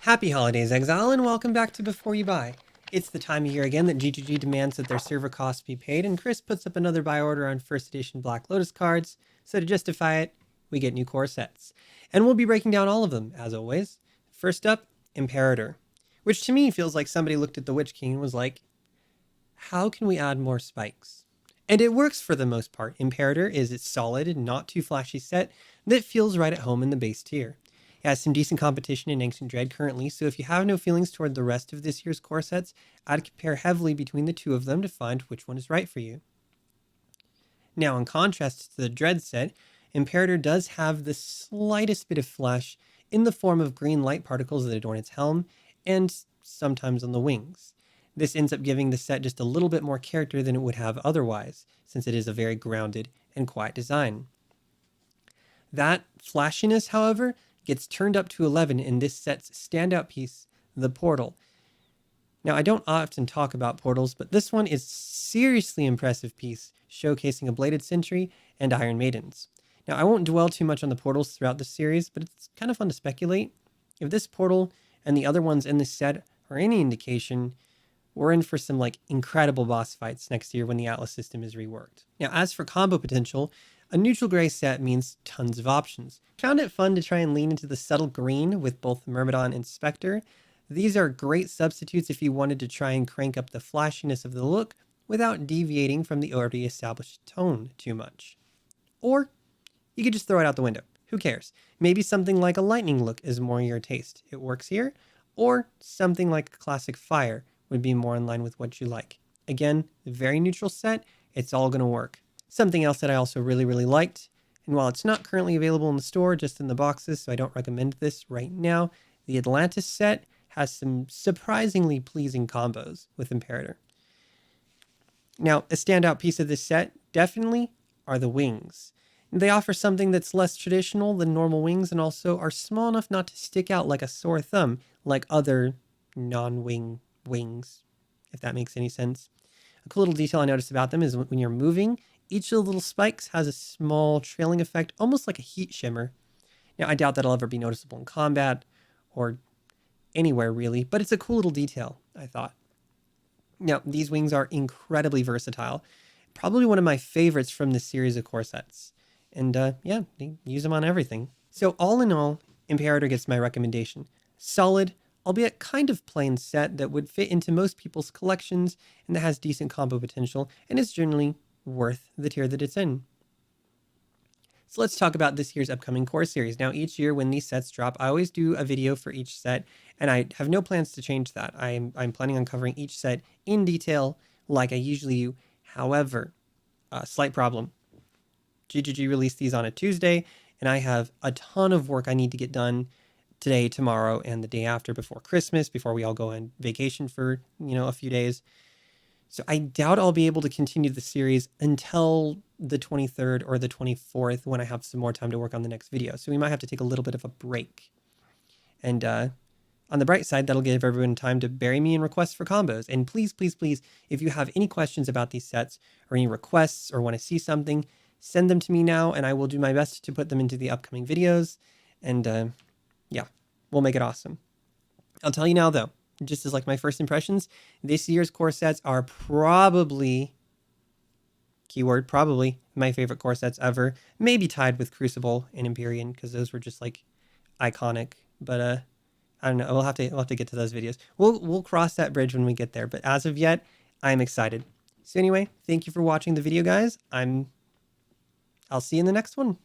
Happy holidays, Exile, and welcome back to Before You Buy. It's the time of year again that GGG demands that their server costs be paid, and Chris puts up another buy order on first edition Black Lotus cards, so to justify it, we get new core sets. And we'll be breaking down all of them, as always. First up, Imperator, which to me feels like somebody looked at the Witch King and was like, how can we add more spikes? And it works for the most part. Imperator is a solid, not too flashy set that feels right at home in the base tier. It has some decent competition in Ancient Dread currently, so if you have no feelings toward the rest of this year's core sets, I'd compare heavily between the two of them to find which one is right for you. Now, in contrast to the Dread set, Imperator does have the slightest bit of flash in the form of green light particles that adorn its helm, and sometimes on the wings. This ends up giving the set just a little bit more character than it would have otherwise, since it is a very grounded and quiet design. That flashiness, however, gets turned up to 11 in this set's standout piece, the Portal. Now, I don't often talk about portals, but this one is a seriously impressive piece, showcasing a Bladed Sentry and Iron Maidens. Now, I won't dwell too much on the portals throughout this series, but it's kind of fun to speculate. If this portal and the other ones in this set are any indication, we're in for some incredible boss fights next year when the Atlas system is reworked. Now, as for combo potential, a neutral gray set means tons of options. Found it fun to try and lean into the subtle green with both Myrmidon and Spectre. These are great substitutes if you wanted to try and crank up the flashiness of the look without deviating from the already established tone too much. Or you could just throw it out the window. Who cares? Maybe something like a lightning look is more your taste. It works here. Or something like a classic fire would be more in line with what you like. Again, very neutral set. It's all going to work. Something else that I also really liked, and while it's not currently available in the store, just in the boxes, so I don't recommend this right now, the Atlantis set has some surprisingly pleasing combos with Imperator. Now, a standout piece of this set definitely are the wings. They offer something that's less traditional than normal wings and also are small enough not to stick out like a sore thumb like other non-wing wings, if that makes any sense. A cool little detail I noticed about them is when you're moving, each of the little spikes has a small trailing effect, almost like a heat shimmer. Now, I doubt that'll ever be noticeable in combat or anywhere really, but it's a cool little detail, I thought. Now, these wings are incredibly versatile. Probably one of my favorites from this series of core sets. And yeah, they use them on everything. So all in all, Imperator gets my recommendation. Solid, albeit kind of plain set that would fit into most people's collections and that has decent combo potential and is generally worth the tier that it's in. So let's talk about this year's upcoming core series. Now, each year when these sets drop, I always do a video for each set, and I have no plans to change that. I'm planning on covering each set in detail like I usually do. However, slight problem. GGG released these on a Tuesday, and I have a ton of work I need to get done today, tomorrow, and the day after before Christmas, before we all go on vacation for, a few days. So I doubt I'll be able to continue the series until the 23rd or the 24th when I have some more time to work on the next video. So we might have to take a little bit of a break. And on the bright side, that'll give everyone time to bury me in requests for combos. And please, if you have any questions about these sets or any requests or want to see something, send them to me now and I will do my best to put them into the upcoming videos. And yeah, we'll make it awesome. I'll tell you now though, just as my first impressions, this year's core sets are probably, keyword probably, my favorite core sets ever. Maybe tied with Crucible and Empyrean because those were just iconic. But I don't know. We'll have to get to those videos. We'll cross that bridge when we get there. But as of yet, I'm excited. So anyway, thank you for watching the video, guys. I'll see you in the next one.